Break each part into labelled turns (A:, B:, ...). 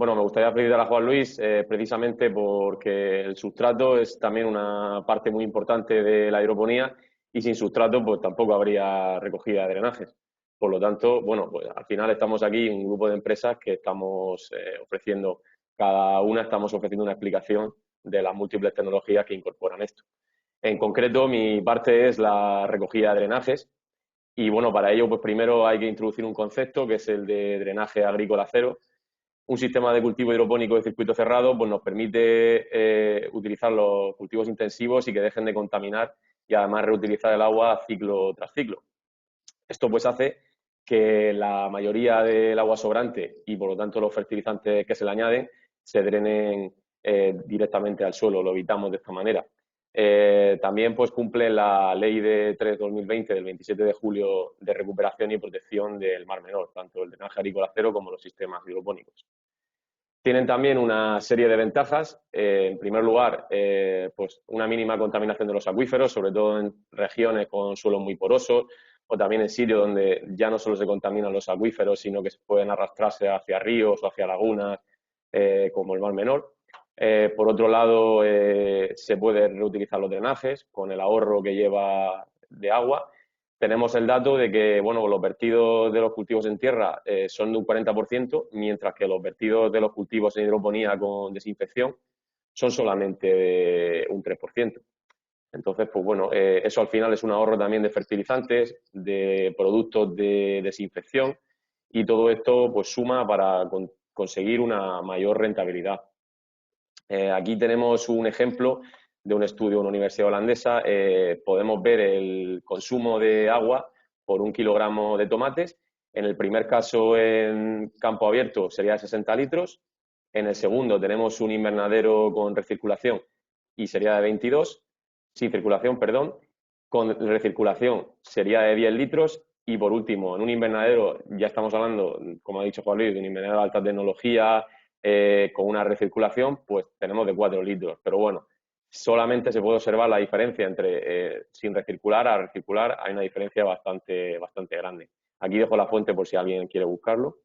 A: Bueno, me gustaría felicitar a Juan Luis precisamente porque el sustrato es también una parte muy importante de la hidroponía y sin sustrato pues tampoco habría recogida de drenajes. Por lo tanto, bueno, pues al final estamos aquí un grupo de empresas que estamos ofreciendo, cada una estamos ofreciendo una explicación de las múltiples tecnologías que incorporan esto. En concreto, mi parte es la recogida de drenajes y bueno, para ello pues primero hay que introducir un concepto que es el de drenaje agrícola cero. Un sistema de cultivo hidropónico de circuito cerrado pues nos permite utilizar los cultivos intensivos y que dejen de contaminar y además reutilizar el agua ciclo tras ciclo. Esto pues hace que la mayoría del agua sobrante y por lo tanto los fertilizantes que se le añaden se drenen directamente al suelo, lo evitamos de esta manera. También pues cumple la ley de 3/2020 del 27 de julio de recuperación y protección del Mar Menor, tanto el drenaje agrícola cero como los sistemas hidropónicos. Tienen también una serie de ventajas. En primer lugar, pues una mínima contaminación de los acuíferos, sobre todo en regiones con suelos muy porosos o también en sitios donde ya no solo se contaminan los acuíferos, sino que se pueden arrastrarse hacia ríos o hacia lagunas, como el Mar Menor. Por otro lado, se pueden reutilizar los drenajes con el ahorro que lleva de agua. Tenemos el dato de que bueno, los vertidos de los cultivos en tierra son de un 40%, mientras que los vertidos de los cultivos en hidroponía con desinfección son solamente de un 3%. Entonces, pues bueno, eso al final es un ahorro también de fertilizantes, de productos de desinfección y todo esto pues suma para conseguir una mayor rentabilidad. Aquí tenemos un ejemplo de un estudio de una universidad holandesa. Podemos ver el consumo de agua por 1 kilogramo de tomates. En el primer caso, en campo abierto, sería de 60 litros. En el segundo tenemos un invernadero con recirculación y sería de 22, sin circulación, perdón. Con recirculación sería de 10 litros. Y por último, en un invernadero, ya estamos hablando, como ha dicho Juan Luis, de un invernadero de alta tecnología, con una recirculación, pues tenemos de 4 litros. Pero bueno, solamente se puede observar la diferencia entre sin recircular a recircular. Hay una diferencia bastante grande. Aquí dejo la fuente por si alguien quiere buscarlo.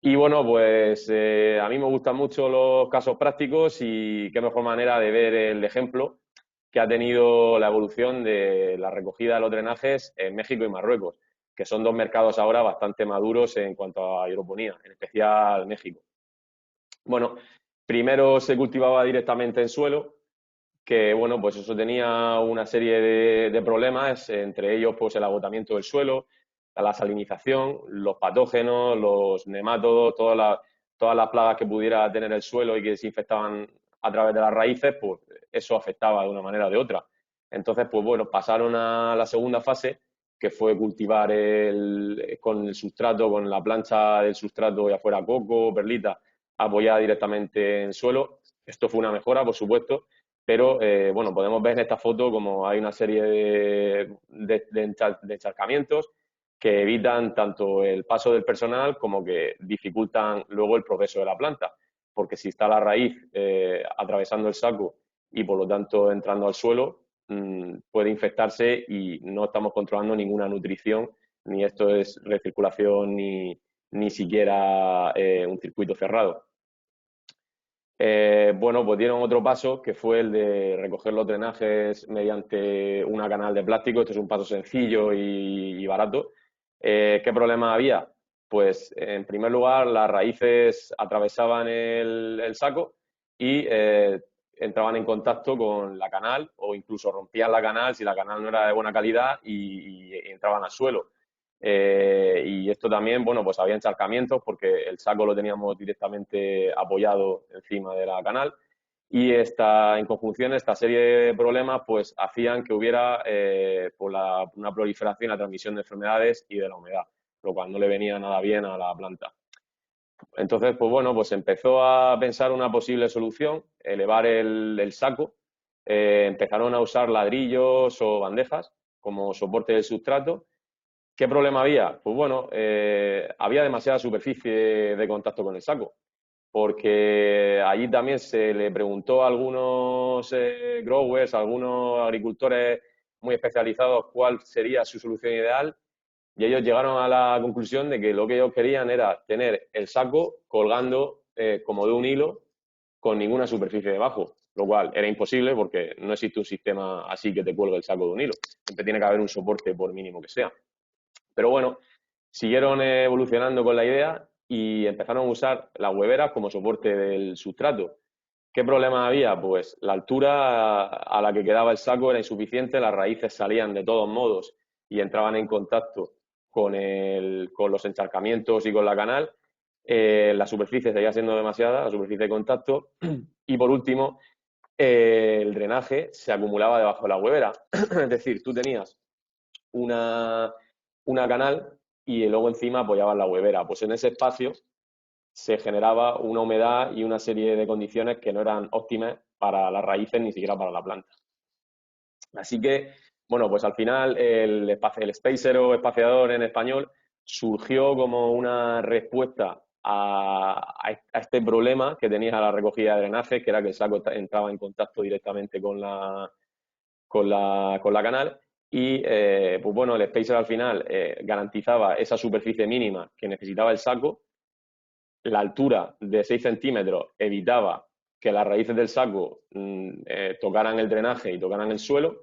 A: Y bueno, pues a mí me gustan mucho los casos prácticos y qué mejor manera de ver el ejemplo que ha tenido la evolución de la recogida de los drenajes en México y Marruecos, que son dos mercados ahora bastante maduros en cuanto a hidroponía, en especial México. Bueno, primero se cultivaba directamente en suelo, que bueno, pues eso tenía una serie de problemas, entre ellos pues el agotamiento del suelo, la salinización, los patógenos, los nemátodos, todas las plagas que pudiera tener el suelo y que se infectaban a través de las raíces, pues eso afectaba de una manera o de otra. Entonces, pues bueno, pasaron a la segunda fase, que fue cultivar con el sustrato, con la plancha del sustrato, ya fuera coco, perlita, apoyada directamente en suelo. Esto fue una mejora, por supuesto, pero bueno, podemos ver en esta foto como hay una serie de encharcamientos que evitan tanto el paso del personal como que dificultan luego el progreso de la planta, porque si está la raíz atravesando el saco y por lo tanto entrando al suelo, puede infectarse y no estamos controlando ninguna nutrición, ni esto es recirculación, ni siquiera un circuito cerrado. Bueno, pues dieron otro paso que fue el de recoger los drenajes mediante una canal de plástico. Esto es un paso sencillo y barato. ¿Qué problema había? Pues en primer lugar las raíces atravesaban el saco y entraban en contacto con la canal o incluso rompían la canal si la canal no era de buena calidad y entraban al suelo. Y esto también, bueno, pues había encharcamientos porque el saco lo teníamos directamente apoyado encima de la canal y en conjunción esta serie de problemas pues hacían que hubiera pues una proliferación y la transmisión de enfermedades y de la humedad, lo cual no le venía nada bien a la planta. Entonces, pues bueno, pues empezó a pensar una posible solución, elevar el saco, empezaron a usar ladrillos o bandejas como soporte del sustrato. ¿Qué problema había? Pues bueno, había demasiada superficie de contacto con el saco, porque allí también se le preguntó a algunos growers, a algunos agricultores muy especializados cuál sería su solución ideal y ellos llegaron a la conclusión de que lo que ellos querían era tener el saco colgando como de un hilo con ninguna superficie debajo, lo cual era imposible porque no existe un sistema así que te cuelgue el saco de un hilo. Siempre tiene que haber un soporte por mínimo que sea. Pero bueno, siguieron evolucionando con la idea y empezaron a usar las hueveras como soporte del sustrato. ¿Qué problema había? Pues la altura a la que quedaba el saco era insuficiente, las raíces salían de todos modos y entraban en contacto con los encharcamientos y con la canal. La superficie seguía siendo demasiada, la superficie de contacto. Y por último, el drenaje se acumulaba debajo de la huevera. Es decir, tú tenías una canal y luego encima apoyabas la huevera. Pues en ese espacio se generaba una humedad y una serie de condiciones que no eran óptimas para las raíces ni siquiera para la planta. Así que, bueno, pues al final el spacer o espaciador en español surgió como una respuesta a este problema que tenía la recogida de drenaje, que era que el saco entraba en contacto directamente con la canal y, pues bueno, el spacer al final garantizaba esa superficie mínima que necesitaba el saco. La altura de 6 centímetros evitaba que las raíces del saco tocaran el drenaje y tocaran el suelo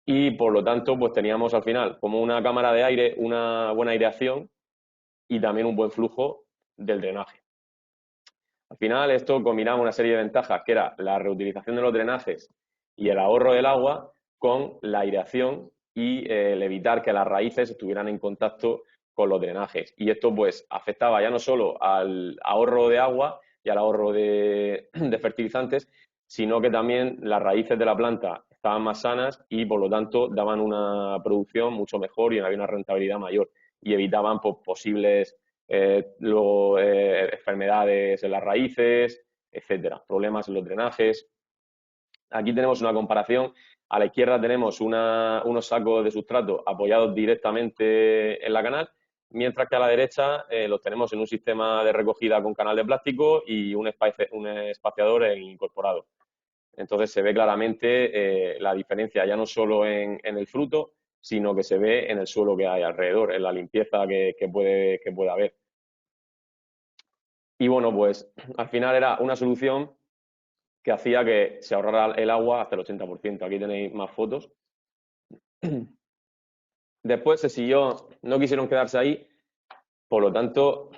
A: y por lo tanto pues teníamos al final como una cámara de aire, una buena aireación y también un buen flujo del drenaje. Al final esto combinaba una serie de ventajas que era la reutilización de los drenajes y el ahorro del agua con la aireación y el evitar que las raíces estuvieran en contacto con los drenajes. Y esto pues afectaba ya no solo al ahorro de agua y al ahorro de fertilizantes, sino que también las raíces de la planta estaban más sanas y por lo tanto daban una producción mucho mejor y había una rentabilidad mayor y evitaban pues, posibles luego enfermedades en las raíces, etcétera, problemas en los drenajes. Aquí tenemos una comparación. A la izquierda tenemos unos sacos de sustrato apoyados directamente en la canal, mientras que a la derecha los tenemos en un sistema de recogida con canal de plástico y un espaciador incorporado. Entonces se ve claramente la diferencia ya no solo en el fruto, sino que se ve en el suelo que hay alrededor, en la limpieza que puede haber. Y bueno, pues al final era una solución que hacía que se ahorrara el agua hasta el 80%. Aquí tenéis más fotos. Después se siguió, no quisieron quedarse ahí, por lo tanto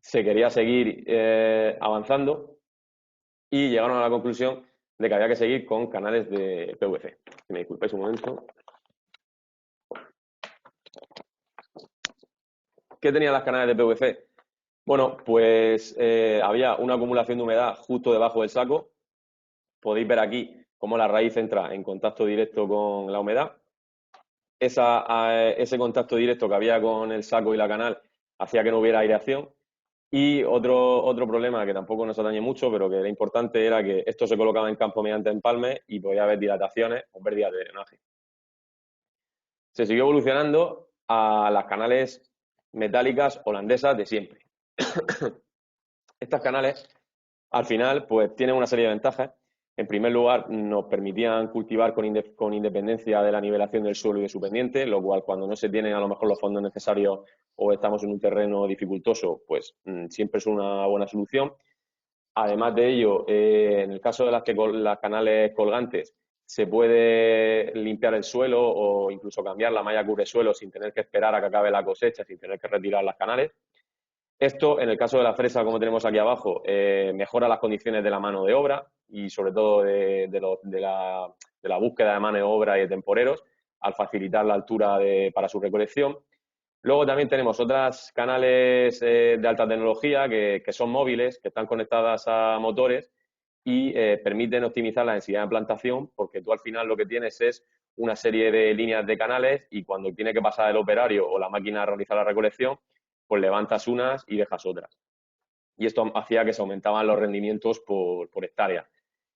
A: se quería seguir avanzando y llegaron a la conclusión de que había que seguir con canales de PVC. Si me disculpáis un momento. ¿Qué tenían las canales de PVC? Bueno, pues había una acumulación de humedad justo debajo del saco. Podéis ver aquí cómo la raíz entra en contacto directo con la humedad. Ese contacto directo que había con el saco y la canal hacía que no hubiera aireación. Y otro problema que tampoco nos atañe mucho, pero que era importante, era que esto se colocaba en campo mediante empalme y podía haber dilataciones o pérdidas de drenaje. Se siguió evolucionando a las canales metálicas holandesas de siempre. Estas canales, al final, pues tienen una serie de ventajas. En primer lugar, nos permitían cultivar con independencia de la nivelación del suelo y de su pendiente, lo cual cuando no se tienen a lo mejor los fondos necesarios o estamos en un terreno dificultoso, pues siempre es una buena solución. Además de ello, en el caso de las canales colgantes, se puede limpiar el suelo o incluso cambiar la malla cubre suelo sin tener que esperar a que acabe la cosecha, sin tener que retirar las canales. Esto, en el caso de la fresa, como tenemos aquí abajo, mejora las condiciones de la mano de obra y sobre todo de la búsqueda de mano de obra y de temporeros al facilitar la altura para su recolección. Luego también tenemos otras canales de alta tecnología que son móviles, que están conectadas a motores y permiten optimizar la densidad de plantación porque tú al final lo que tienes es una serie de líneas de canales y cuando tiene que pasar el operario o la máquina a realizar la recolección, pues levantas unas y dejas otras. Y esto hacía que se aumentaban los rendimientos por hectárea.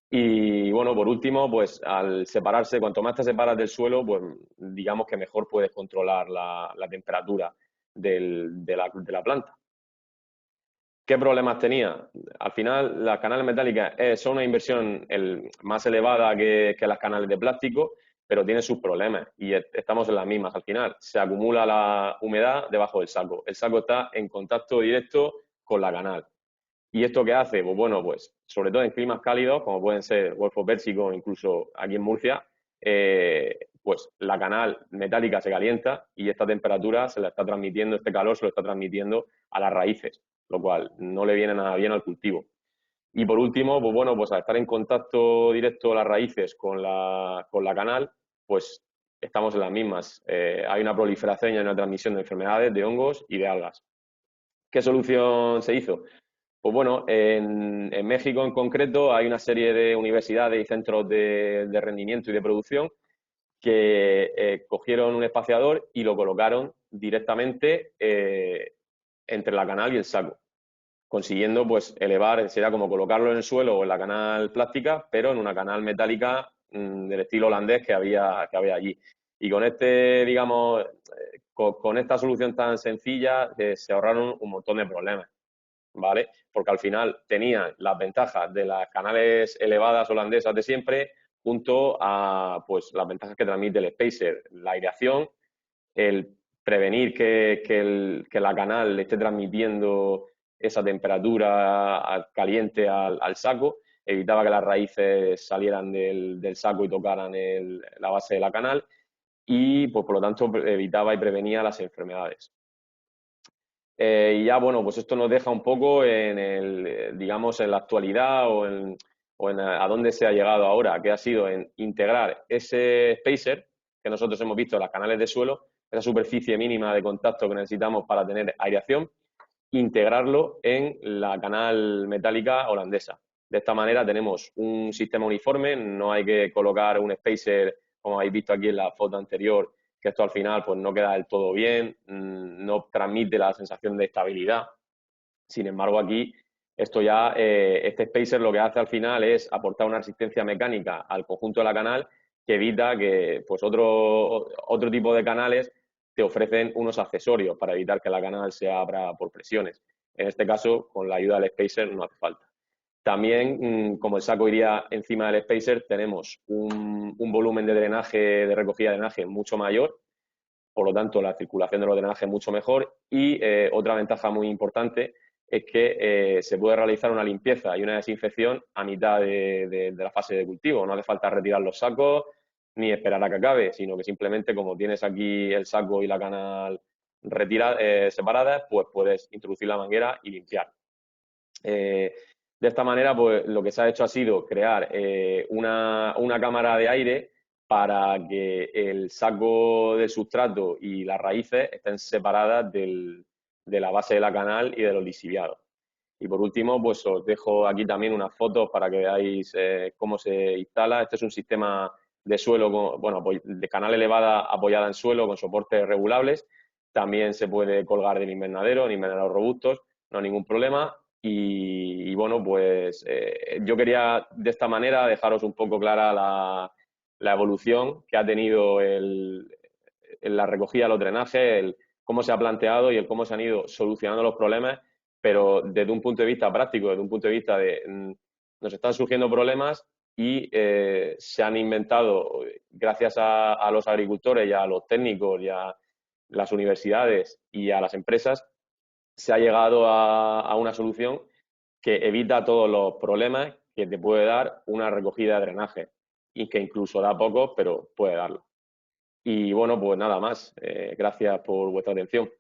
A: Y bueno, por último, pues al separarse, cuanto más te separas del suelo, pues digamos que mejor puedes controlar la temperatura de la planta. ¿Qué problemas tenía? Al final, las canales metálicas son una inversión más elevada que las canales de plástico, pero tienen sus problemas y estamos en las mismas. Al final, se acumula la humedad debajo del saco. El saco está en contacto directo con la canal. ¿Y esto qué hace? Pues bueno, pues sobre todo en climas cálidos, como pueden ser Golfo Pérsico o incluso aquí en Murcia, pues la canal metálica se calienta y esta temperatura se la está transmitiendo, este calor se lo está transmitiendo a las raíces, lo cual no le viene nada bien al cultivo. Y por último, pues bueno, pues al estar en contacto directo las raíces con la canal, pues estamos en las mismas. Hay una proliferación y una transmisión de enfermedades, de hongos y de algas. ¿Qué solución se hizo? Pues bueno, en México en concreto hay una serie de universidades y centros de rendimiento y de producción que cogieron un espaciador y lo colocaron directamente entre la canal y el saco, consiguiendo pues elevar, sería como colocarlo en el suelo o en la canal plástica, pero en una canal metálica del estilo holandés que había allí. Y con este, digamos, con esta solución tan sencilla se ahorraron un montón de problemas. ¿Vale? Porque al final tenían las ventajas de las canales elevadas holandesas de siempre, junto a pues las ventajas que transmite el spacer, la aireación, el prevenir que la canal le esté transmitiendo esa temperatura caliente al saco, evitaba que las raíces salieran del saco y tocaran la base de la canal y, pues, por lo tanto, evitaba y prevenía las enfermedades. Y ya, bueno, pues esto nos deja un poco digamos, en la actualidad o en a dónde se ha llegado ahora, que ha sido en integrar ese spacer que nosotros hemos visto en las canales de suelo, esa superficie mínima de contacto que necesitamos para tener aireación, integrarlo en la canal metálica holandesa. De esta manera tenemos un sistema uniforme, no hay que colocar un spacer, como habéis visto aquí en la foto anterior, que esto al final pues no queda del todo bien, no transmite la sensación de estabilidad. Sin embargo, aquí esto ya, este spacer lo que hace al final es aportar una resistencia mecánica al conjunto de la canal que evita que pues otro tipo de canales te ofrecen unos accesorios para evitar que la canal se abra por presiones. En este caso, con la ayuda del spacer no hace falta. También, como el saco iría encima del spacer, tenemos un volumen de drenaje, de recogida de drenaje mucho mayor, por lo tanto la circulación de los drenajes es mucho mejor y otra ventaja muy importante es que se puede realizar una limpieza y una desinfección a mitad de la fase de cultivo. No hace falta retirar los sacos ni esperar a que acabe, sino que simplemente como tienes aquí el saco y la canal separadas, pues puedes introducir la manguera y limpiar. De esta manera, pues lo que se ha hecho ha sido crear una cámara de aire para que el saco del sustrato y las raíces estén separadas de la base de la canal y de los lixiviados. Y por último, pues os dejo aquí también unas fotos para que veáis cómo se instala. Este es un sistema de suelo, de canal elevada apoyada en suelo con soportes regulables. También se puede colgar del invernadero, en invernaderos robustos, no hay ningún problema. Y bueno, pues yo quería de esta manera dejaros un poco clara la evolución que ha tenido en la recogida de los drenajes, el cómo se ha planteado y el cómo se han ido solucionando los problemas, pero desde un punto de vista práctico, desde un punto de vista de nos están surgiendo problemas y se han inventado, gracias a los agricultores y a los técnicos y a las universidades y a las empresas, se ha llegado a una solución que evita todos los problemas que te puede dar una recogida de drenaje y que incluso da pocos, pero puede darlo. Y bueno, pues nada más. Gracias por vuestra atención.